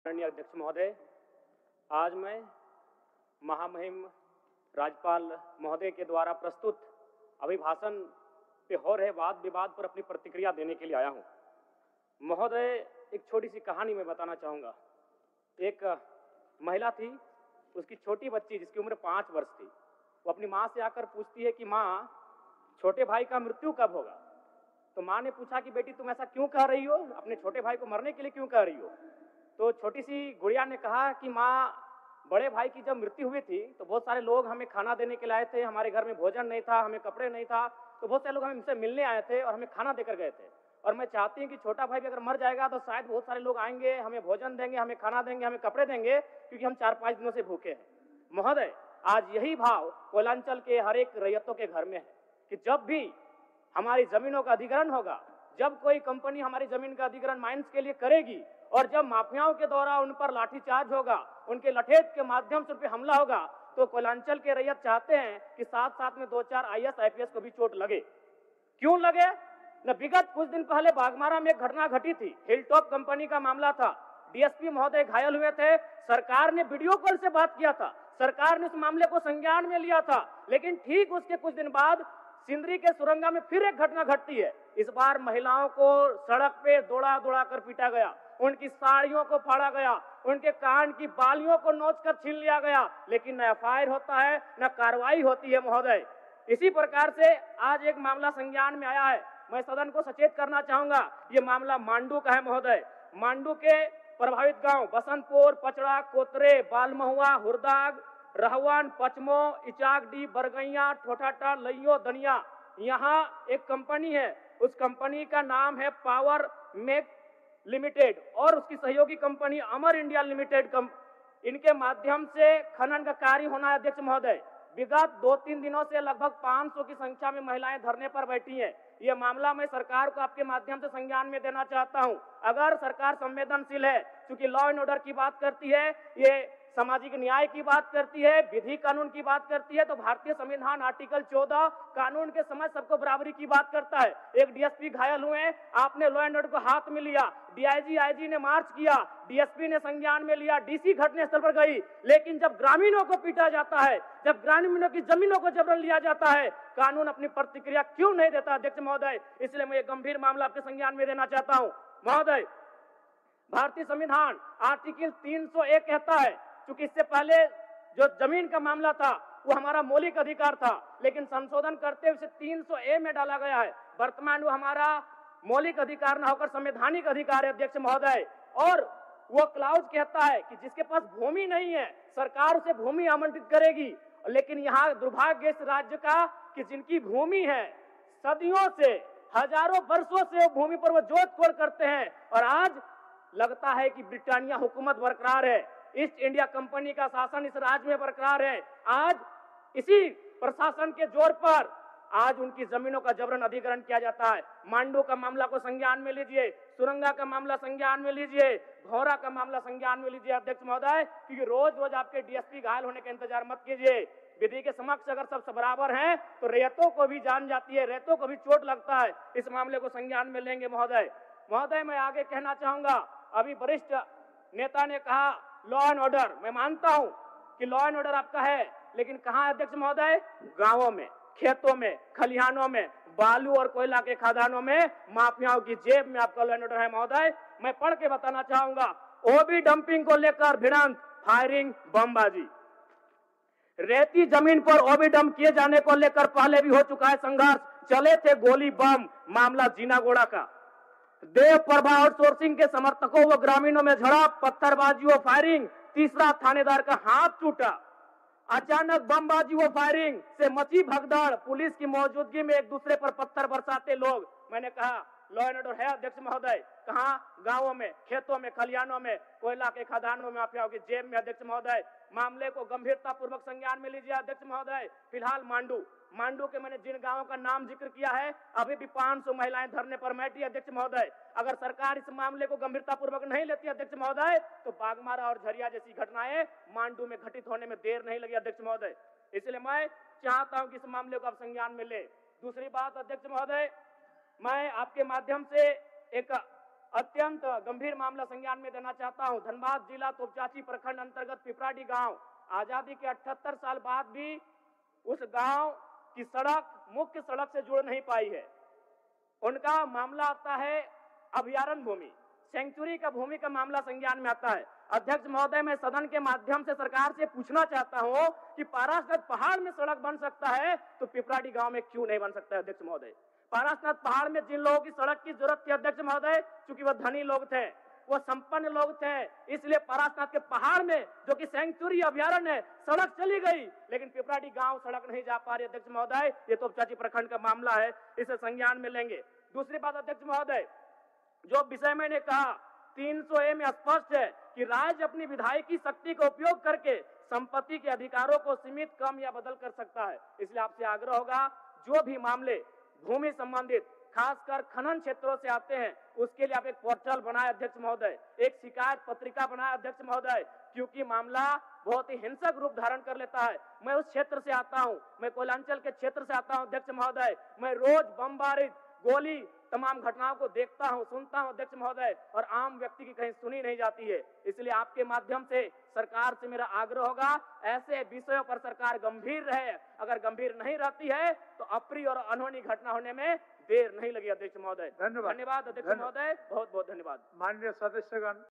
माननीय अध्यक्ष महोदय, आज मैं महामहिम राज्यपाल महोदय के द्वारा प्रस्तुत अभिभाषण पे हो रहे वाद विवाद पर अपनी प्रतिक्रिया देने के लिए आया हूं। महोदय, एक छोटी सी कहानी मैं बताना चाहूँगा। एक महिला थी, उसकी छोटी बच्ची जिसकी उम्र 5 वर्ष थी, वो अपनी माँ से आकर पूछती है कि माँ, छोटे भाई का मृत्यु कब होगा? तो माँ ने पूछा कि बेटी तुम ऐसा क्यों कह रही हो, अपने छोटे भाई को मरने के लिए क्यों कह रही हो? तो छोटी सी गुड़िया ने कहा कि माँ, बड़े भाई की जब मृत्यु हुई थी तो बहुत सारे लोग हमें खाना देने के लिए आए थे, हमारे घर में भोजन नहीं था, हमें कपड़े नहीं था, तो बहुत सारे लोग हमसे मिलने आए थे और हमें खाना देकर गए थे। और मैं चाहती हूँ कि छोटा भाई भी अगर मर जाएगा तो शायद बहुत सारे लोग आएंगे, हमें भोजन देंगे, हमें खाना देंगे, हमें कपड़े देंगे, क्योंकि हम 4-5 दिनों से भूखे हैं। महोदय, आज यही भाव कोयलांचल के हर एक रैयतों के घर में है कि जब भी हमारी जमीनों का अधिग्रहण होगा, जब कोई कंपनी हमारी जमीन का अधिग्रहण माइंस के लिए करेगी और जब माफियाओं के द्वारा उन पर लाठीचार्ज होगा, उनके लठेत के माध्यम से उन पर हमला होगा, तो कोयलांचल के रैयत चाहते हैं कि साथ साथ में 2-4 IAS IPS को भी चोट लगे। क्यों लगे? न विगत कुछ दिन पहले बागमारा में एक घटना घटी थी, हिलटॉप कंपनी का मामला था, DSP महोदय घायल हुए थे, सरकार ने वीडियो कॉल से बात किया था, सरकार ने उस मामले को संज्ञान में लिया था, लेकिन ठीक उसके कुछ दिन बाद सिंदरी के सुरंगा में फिर एक घटना घटती है। इस बार महिलाओं को सड़क पे दौड़ा दौड़ा कर पीटा गया, उनकी साड़ियों को फाड़ा गया, उनके कान की बालियों को नोचकर छीन लिया गया, लेकिन न FIR होता है, न कार्रवाई होती है। महोदय, इसी प्रकार से आज एक मामला संज्ञान में आया है। मैं सदन को सचेत करना चाहूंगा, ये मामला मांडू का है। महोदय, मांडू के प्रभावित गांव बसंतपुर, पचड़ा, कोतरे, बालमहुआ, हुरदाग, रहवन, पचमो, इचाकडी, बरगैया, ठोठाटा, लइयो, दनिया, यहाँ एक कंपनी है, उस कंपनी का नाम है पावर मेक लिमिटेड और उसकी सहयोगी कंपनी अमर इंडिया लिमिटेड। इनके माध्यम से खनन का कार्य होना है। अध्यक्ष महोदय, विगत 2-3 दिनों से लगभग 500 की संख्या में महिलाएं धरने पर बैठी हैं। यह मामला मैं सरकार को आपके माध्यम से संज्ञान में देना चाहता हूं। अगर सरकार संवेदनशील है, क्योंकि लॉ एंड ऑर्डर की बात करती है, ये सामाजिक न्याय की बात करती है, विधि कानून की बात करती है, तो भारतीय संविधान आर्टिकल 14 कानून के समय सबको बराबरी की बात करता है। एक DSP घायल हुए, आपने लॉ एंड ऑर्डर को हाथ में लिया, DIG IG ने मार्च किया, DSP ने संज्ञान में लिया, DC घटनास्थल पर गई, लेकिन जब ग्रामीणों को पीटा जाता है, जब ग्रामीणों की जमीनों को जबरन लिया जाता है, कानून अपनी प्रतिक्रिया क्यों नहीं देता? अध्यक्ष महोदय, इसलिए मैं एक गंभीर मामला आपके संज्ञान में देना चाहता हूं। महोदय, भारतीय संविधान आर्टिकल 301 कहता है, क्योंकि इससे पहले जो जमीन का मामला था वो हमारा मौलिक अधिकार था, लेकिन संशोधन करते हुए 300A में डाला गया है। वर्तमान वो हमारा मौलिक अधिकार न होकर संवैधानिक अधिकार है। अध्यक्ष महोदय, और वो क्लाउज कहता है कि जिसके पास भूमि नहीं है सरकार उसे भूमि आवंटित करेगी, लेकिन यहाँ दुर्भाग्य इस राज्य का कि जिनकी भूमि है, सदियों से, हजारों वर्षों से वो भूमि पर वो जोत तोड़ करते हैं, और आज लगता है कि ब्रिटानिया हुकूमत बरकरार है, ईस्ट इंडिया कंपनी का शासन इस राज्य में बरकरार है। आज इसी प्रशासन के जोर पर आज उनकी जमीनों का जबरन अधिग्रहण किया जाता है। मांडू का मामला को संज्ञान में लीजिए, सुरंगा का मामला संज्ञान में लीजिए, घोरा का मामला संज्ञान में लीजिए। अध्यक्ष महोदय, क्योंकि रोज रोज आपके DSP घायल होने का इंतजार मत कीजिए। विधि के समक्ष अगर सब बराबर हैं तो रैयतों को भी जान जाती है, रैयतों को भी चोट लगता है। इस मामले को संज्ञान में लेंगे। महोदय, मैं आगे कहना चाहूंगा, अभी वरिष्ठ नेता ने कहा लॉ एंड ऑर्डर, मैं मानता हूं कि लॉ एंड ऑर्डर आपका है, लेकिन कहां है अध्यक्ष महोदय? गांवों में, खेतों में, खलिहानों में, बालू और कोयला के खदानों में, माफियाओं की जेब में आपका लॉ एंड ऑर्डर है। महोदय, मैं पढ़ के बताना चाहूंगा, OB डंपिंग को लेकर भिड़ंत, फायरिंग, बमबाजी, रेती जमीन पर OB डंप किए जाने को लेकर पहले भी हो चुका है संघर्ष, चले थे गोली बम, मामला जीनागोड़ा का। देव प्रभा आउटसोर्सिंग के समर्थकों व ग्रामीणों में झड़प, पत्थरबाजी व फायरिंग, तीसरा थानेदार का हाथ टूटा। अचानक बमबाजी व फायरिंग से मची भगदड़, पुलिस की मौजूदगी में एक दूसरे पर पत्थर बरसाते लोग। मैंने कहा लॉ एंड ऑर्डर है। अध्यक्ष महोदय, कहाँ? गांवों में, खेतों में, खलिहानों में, कोयला के खदानों में, माफियाओं की जेब में। अध्यक्ष महोदय, मामले को गंभीरता पूर्वक संज्ञान में लीजिए। अध्यक्ष महोदय, फिलहाल मांडू के मैंने जिन गांवों का नाम जिक्र किया है, अभी भी 500 महिलाएं धरने पर बैठी। अध्यक्ष महोदय, अगर सरकार इस मामले को गंभीरता पूर्वक नहीं लेती अध्यक्ष महोदय, तो बागमारा और झरिया जैसी घटनाएं मांडू में घटित होने में देर नहीं लगी। अध्यक्ष महोदय, इसलिए मैं चाहता हूं कि इस मामले को आप संज्ञान में ले। दूसरी बात अध्यक्ष महोदय, मैं आपके माध्यम से एक अत्यंत गंभीर मामला संज्ञान में देना चाहता हूं। धनबाद जिला तोपचाची प्रखंड अंतर्गत पिपराडी गांव, आजादी के 78 साल बाद भी उस गांव की सड़क मुख्य सड़क से जुड़ नहीं पाई है। उनका मामला आता है अभयारण्य भूमि, सेंचुरी का भूमि का मामला संज्ञान में आता है। अध्यक्ष महोदय, मैं सदन के माध्यम से सरकार से पूछना चाहता हूं कि पारसनाथ पहाड़ में सड़क बन सकता है तो पिपराडी गांव में क्यों नहीं बन सकता है? अध्यक्ष महोदय, पारसनाथ पहाड़ में जिन लोगों की सड़क की जरूरत थी अध्यक्ष महोदय, चूंकि वह धनी लोग थे, वो संपन्न लोग थे, इसलिए पारसनाथ के पहाड़ में जो कि सेंचुरी अभयारण्य है सड़क चली गई, लेकिन पिपराडी गांव सड़क नहीं जा पा रही। अध्यक्ष महोदय, ये तोपचाची प्रखंड का मामला है, इसे संज्ञान में लेंगे। दूसरी बात अध्यक्ष महोदय, जो विषय मैंने कहा 300A में स्पष्ट है कि राज्य अपनी विधायकी शक्ति का उपयोग करके संपत्ति के अधिकारों को सीमित, कम या बदल कर सकता है। इसलिए आपसे आग्रह होगा, जो भी मामले भूमि संबंधित खासकर खनन क्षेत्रों से आते हैं, उसके लिए आप एक पोर्टल बनाए अध्यक्ष महोदय, एक शिकायत पत्रिका बनाए अध्यक्ष महोदय, क्योंकि मामला बहुत ही हिंसक रूप धारण कर लेता है। मैं उस क्षेत्र से आता हूं, मैं कोयलांचल के क्षेत्र से आता हूं अध्यक्ष महोदय, मैं रोज बमबारी, गोली, तमाम घटनाओं को देखता हूं, सुनता हूं अध्यक्ष महोदय, और आम व्यक्ति की कहीं सुनी नहीं जाती है। इसलिए आपके माध्यम से सरकार से मेरा आग्रह होगा, ऐसे विषयों पर सरकार गंभीर रहे। अगर गंभीर नहीं रहती है तो अप्रिय और अनहोनी घटना होने में देर नहीं लगी। अध्यक्ष महोदय, धन्यवाद अध्यक्ष महोदय, बहुत बहुत धन्यवाद। माननीय सदस्यगण।